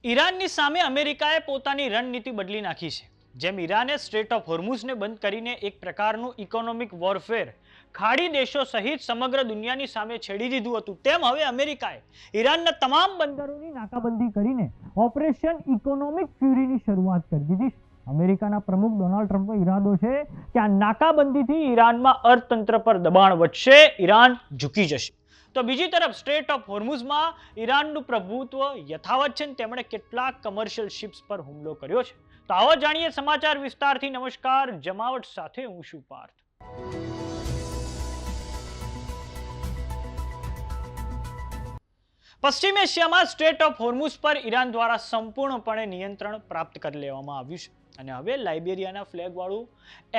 ઈરાનની સામે અમેરિકાએ પોતાની રણનીતિ બદલી નાખી છે. જેમ ઈરાને સ્ટ્રેટ ઓફ હોર્મુઝને બંધ કરીને એક પ્રકારનું ઇકોનોમિક વોરફેર ખાડી દેશો સહિત સમગ્ર દુનિયાની સામે છેડી દીધું હતું, તેમ હવે અમેરિકાએ ઈરાનના તમામ બંદરોની નાકાબંધી કરીને ઓપરેશન ઇકોનોમિક ફ્યુરીની શરૂઆત કરી દીધી છે. અમેરિકાના પ્રમુખ ડોનાલ્ડ ટ્રમ્પનો ઈરાદો છે કે આ નાકાબંધીથી ઈરાનમાં અર્થતંત્ર પર દબાણ વધશે, ઈરાન ઝૂકી જશે. તો બીજી તરફ સ્ટ્રેટ ઓફ હોર્મુઝમાં ઈરાનનું પ્રભુત્વ યથાવત છે. તેમણે કેટલાક કમર્શિયલ શિપ્સ પર હુમલો કર્યો છે. તો આવો જાણીએ સમાચાર વિસ્તારથી. નમસ્કાર, જમાવટ સાથે હું છું પાર્થ. પશ્ચિમ એશિયામાં સ્ટ્રેટ ઓફ હોર્મુઝ પર ઈરાન દ્વારા સંપૂર્ણપણે નિયંત્રણ પ્રાપ્ત કરી લેવામાં આવ્યું છે અને હવે લાઇબેરિયાના ફ્લેગવાળું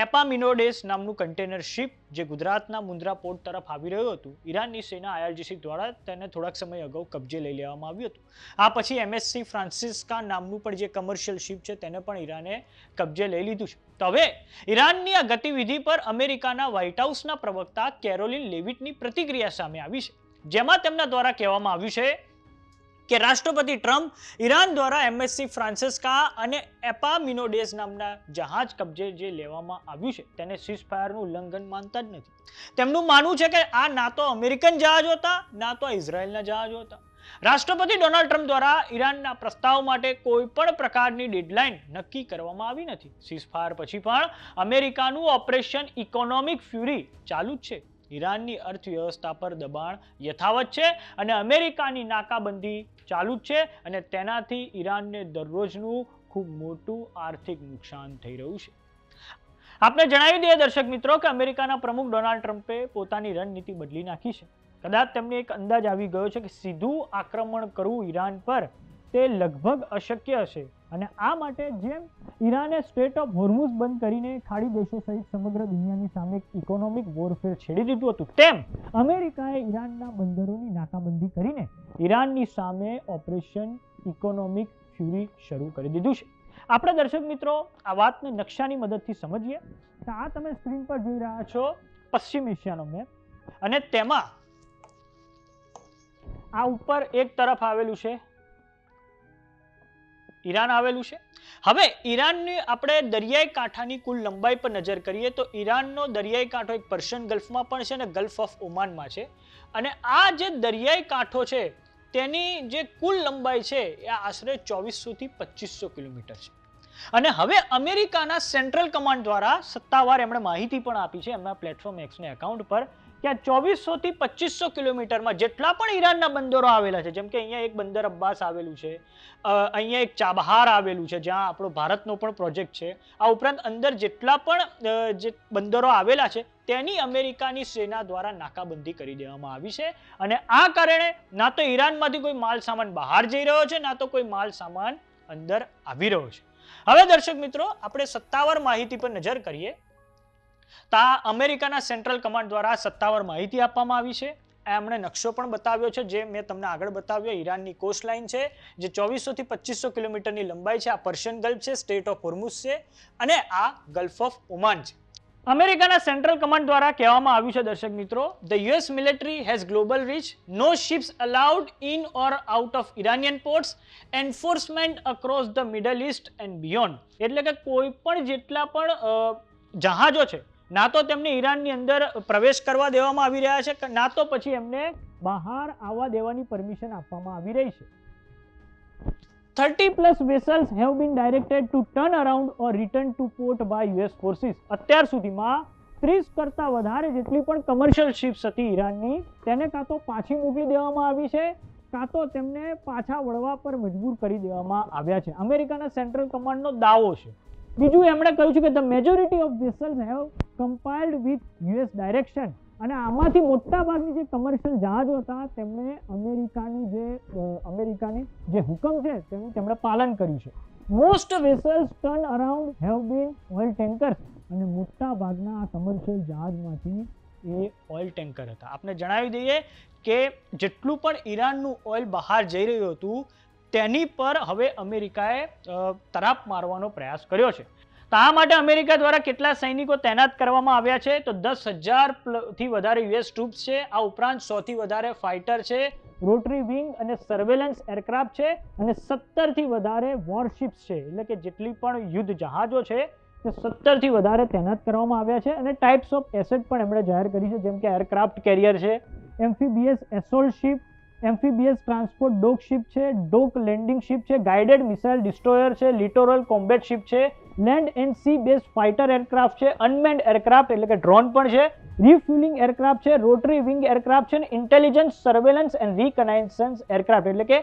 એપામિનોડેસ નામનું કન્ટેનર શિપ જે ગુજરાતના મુન્દ્રા પોર્ટ તરફ આવી રહ્યું હતું, ઈરાનની સેના IRGC દ્વારા તેને થોડાક સમય અગાઉ કબજે લઈ લેવામાં આવ્યું હતું. આ પછી MSC ફ્રાન્સિસ્કા નામનું પણ જે કમર્શિયલ શિપ છે તેને પણ ઈરાને કબજે લઈ લીધું છે. તો હવે ઈરાનની આ ગતિવિધિ પર અમેરિકાના વ્હાઇટ હાઉસના પ્રવક્તા કેરોલિન લેવિટની પ્રતિક્રિયા સામે આવી છે, જેમાં તેમના દ્વારા કહેવામાં આવ્યું છે કે રાષ્ટ્રપતિ ટ્રમ્પ ઈરાન દ્વારા MSC ફ્રાન્સિસ્કા અને એપામિનોડેસ નામના જહાજ કબજે જે લેવામાં આવ્યું છે તેને સીઝફાયરનું ઉલ્લંઘન માનતા જ નથી. તેમનું માનવું છે કે આ ના તો અમેરિકન જહાજો હતા, ના તો ઇઝરાયલના જહાજો હતા. રાષ્ટ્રપતિ ડોનાલ્ડ ટ્રમ્પ દ્વારા ઈરાનના પ્રસ્તાવ માટે કોઈ પણ પ્રકારની ડેડલાઇન નક્કી કરવામાં આવી નથી. સીઝફાયર પછી પણ અમેરિકાનું ઓપરેશન ઇકોનોમિક ફ્યુરી ચાલુ જ છે. ઈરાનની અર્થવ્યવસ્થા પર દબાણ યથાવત છે અને અમેરિકાની નાકાબંધી ચાલુ જ છે અને તેનાથી ઈરાનને દરરોજનું ખૂબ મોટું આર્થિક નુકસાન થઈ રહ્યું છે. આપણે જણાવી દઈએ દર્શક મિત્રો કે અમેરિકાના પ્રમુખ ડોનાલ્ડ ટ્રમ્પે પોતાની રણનીતિ બદલી નાખી છે. કદાચ તેમને એક અંદાજ આવી ગયો છે કે સીધું આક્રમણ કરવું ઈરાન પર તે લગભગ અશક્ય હશે અને આ માટે જેમ ઈરાને સ્ટ્રેટ ઓફ હોર્મુઝ બંધ કરીને ખાડી દેશો સહિત સમગ્ર દુનિયાની સામે ઇકોનોમિક વોરફેર છેડી દીધું હતું, તેમ અમેરિકાએ ઈરાનના બંદરોની નાકાબંધી કરીને ઈરાનની સામે ઓપરેશન ઇકોનોમિક ફ્યુરી શરૂ કરી દીધું છે. આપણે દર્શક મિત્રો આ વાતને નકશાની મદદથી સમજીએ તો આ તમે સ્ક્રીન પર જોઈ રહ્યા છો પશ્ચિમ એશિયાનો મેપ અને તેમાં આ ઉપર એક તરફ આવેલું છે ઈરાન આવેલું છે. હવે ઈરાનની આપણે દરિયાઈ કાંઠાની કુલ લંબાઈ પર નજર કરીએ તો ઈરાનનો દરિયાઈ કાંઠો એક પર્શિયન ગલ્ફમાં પણ છે અને ગલ્ફ ઓફ ઓમાનમાં છે અને આ જે દરિયાઈ કાંઠો છે તેની જે કુલ લંબાઈ છે એ આશરે 2400 થી 2500 કિલોમીટર છે. અને હવે અમેરિકાના સેન્ટ્રલ કમાન્ડ દ્વારા સત્તાવાર એમણે માહિતી પણ આપી છે એમના પ્લેટફોર્મ એક્સને એકાઉન્ટ પર કે આ 2400 થી 2500 કિલોમીટરમાં જેટલા પણ ઈરાનના બંદરો આવેલા છે, જેમ કે અહીંયા એક બંદર અબ્બાસ આવેલું છે, અહીંયા એક ચાબહાર આવેલું છે જ્યાં આપણો ભારતનો પણ પ્રોજેક્ટ છે, આ ઉપરાંત અંદર જેટલા પણ જે બંદરો આવેલા છે તેની અમેરિકાની સેના દ્વારા નાકાબંધી કરી દેવામાં આવી છે અને આ કારણે ના તો ઈરાનમાંથી કોઈ માલ સામાન બહાર જઈ રહ્યો છે, ના તો કોઈ માલ સામાન અંદર આવી રહ્યો છે. હવે દર્શક મિત્રો આપણે સત્તાવાર માહિતી પર નજર કરીએ તો આ અમેરિકાના સેન્ટ્રલ કમાન્ડ દ્વારા સત્તાવાર માહિતી આપવામાં આવી છે. એમણે નકશો પણ બતાવ્યો છે જે મેં તમને આગળ બતાવ્યો. ઈરાનની કોસ્ટ લાઇન છે જે 2400 થી 2500 કિલોમીટરની લંબાઈ છે. આ પર્શિયન ગલ્ફ છે, સ્ટેટ ઓફ હોર્મુઝ છે અને આ ગલ્ફ ઓફ ઓમાન છે. અમેરિકાના સેન્ટ્રલ કમાન્ડ દ્વારા કહેવામાં આવ્યું છે દર્શક મિત્રો, the US military has global reach, no ships allowed in or out of Iranian ports, enforcement across the Middle East and beyond. એટલે કે કોઈ પણ જેટલા પણ જહાજો છે ના તો તેમને ઈરાનની અંદર પ્રવેશ કરવા દેવામાં આવી રહ્યા છે, ના તો પછી એમને બહાર આવવા દેવાની પરમિશન આપવામાં આવી રહી છે. 30+ vessels have been directed to turn around or return to port by US forces. અત્યાર સુધીમાં 30 કરતા વધારે જેટલી પણ કમર્શિયલ શિપ્સ હતી ઈરાનની તેને કાં તો પાછી મોકલી દેવામાં આવી છે કાં તો તેમને પાછા વળવા પર મજબૂર કરી દેવામાં આવ્યા છે. અમેરિકાના સેન્ટ્રલ કમાન્ડનો દાવો છે. બીજું એમણે કહ્યું છે કે the majority of vessels have કમ્પાઇલ્ડ with US direction અને આમાંથી મોટા ભાગની જે કમર્શિયલ જહાજો હતા તેમણે અમેરિકાની જે હુકમ છે તેનું તેમણે પાલન કર્યું છે. Most vessels turn around have been oil tankers અને મોટા ભાગના આ કમર્શિયલ જહાજમાંથી એ ઓઇલ ટેન્કર હતા. આપણે જણાવી દઈએ કે જેટલું પણ ઈરાનનું ઓઇલ બહાર જઈ રહ્યું હતું તેની પર હવે અમેરિકાએ તરાપ મારવાનો પ્રયાસ કર્યો છે. તો આ માટે અમેરિકા દ્વારા કેટલા સૈનિકો તૈનાત કરવામાં આવ્યા છે? તો 10,000 થી વધારે યુએસ ટ્રુપ્સ છે. આ ઉપરાંત 100 થી વધારે ફાઇટર છે, રોટરી વિંગ અને સર્વેલન્સ એરક્રાફ્ટ છે અને 17 થી વધારે વોરશિપ્સ છે, એટલે કે જેટલી પણ યુદ્ધ જહાજો છે તે 17 થી વધારે તૈનાત કરવામાં આવ્યા છે. અને ટાઇપ્સ ઓફ એસેટ પણ એમણે જાહેર કરી છે, જેમ કે એરક્રાફ્ટ કેરિયર છે, એમ્ફીબિયસ એસોલ્ટ શિપ, એમ્ફીબિયસ ટ્રાન્સપોર્ટ ડોક શિપ છે, ડોક લેન્ડિંગ શિપ છે, ગાઇડેડ મિસાઇલ ડિસ્ટ્રોયર છે, લિટોરલ કોમ્બેટ શિપ છે, land and C base fighter aircraft છે, અનમેન્ડ એરક્રાફ્ટ એટલે કે ડ્રોન પણ છે, રિફ્યુલિંગ એરક્રાફ્ટ છે, રોટરી વિંગ એરક્રાફ્ટ છે, ઇન્ટેલિજન્સ સર્વેલન્સ એન્ડ રિકનાઇસન્સ એરક્રાફ્ટ એટલે કે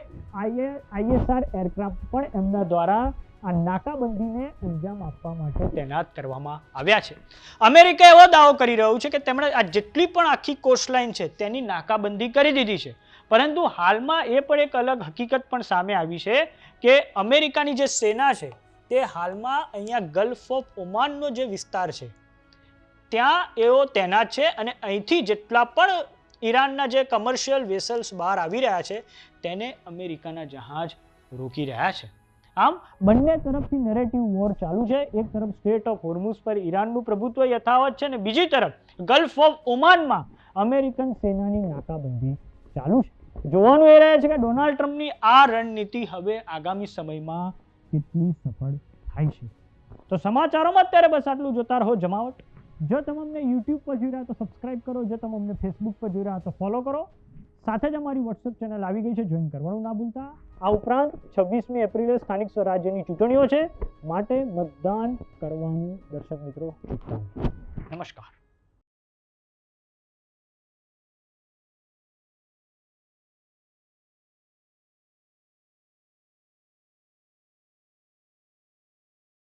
ISR એરક્રાફ્ટ પણ એમના દ્વારા આ નાકાબંધીને અંજામ આપવા માટે તૈનાત કરવામાં આવ્યા છે. અમેરિકા એવો દાવો કરી રહ્યું છે કે તેમણે આ જેટલી પણ આખી કોસ્ટલાઇન છે તેની નાકાબંધી કરી દીધી છે, પરંતુ હાલમાં એ પણ એક અલગ હકીકત પણ સામે આવી છે કે અમેરિકાની જે સેના છે તે હાલમાં અહીંયા ગલ્ફ ઓફ ઓમાનનો જે વિસ્તાર છે ત્યાં એઓ તૈનાત છે અને અહીંથી જેટલા પણ ઈરાનના જે કમર્શિયલ વેસલ્સ બહાર આવી રહ્યા છે તેને અમેરિકાના જહાજ રોકી રહ્યા છે. આમ બંને તરફથી નેરેટિવ વોર ચાલુ છે. એક તરફ સ્ટ્રેટ ઓફ હોર્મુઝ પર ઈરાનનું પ્રભુત્વ યથાવત છે અને બીજી તરફ ગલ્ફ ઓફ ઓમાનમાં અમેરિકન સેનાની નાકાબંધી ચાલુ છે. જોવાનું એ રહે છે કે ડોનાલ્ડ ટ્રમ્પની આ રણનીતિ હવે આગામી સમયમાં કેટલી સફળ થાય છે. તો સમાચારોમાં અત્યારે બસ આટલું. જોતા રહો જમાવટ. જો તમે અમને યુટ્યુબ પર જોઈ રહ્યા તો સબસ્ક્રાઇબ કરો, જો તમે અમને ફેસબુક પર જોઈ રહ્યા તો ફોલો કરો. સાથે જ અમારી વોટ્સએપ ચેનલ આવી ગઈ છે, જોઈન કરવાનું ના ભૂલતા. આ ઉપરાંત 26મી એપ્રિલે સ્થાનિક સ્વરાજ્યની ચૂંટણીઓ છે, માટે મતદાન કરવાનું દર્શક મિત્રો. નમસ્કાર.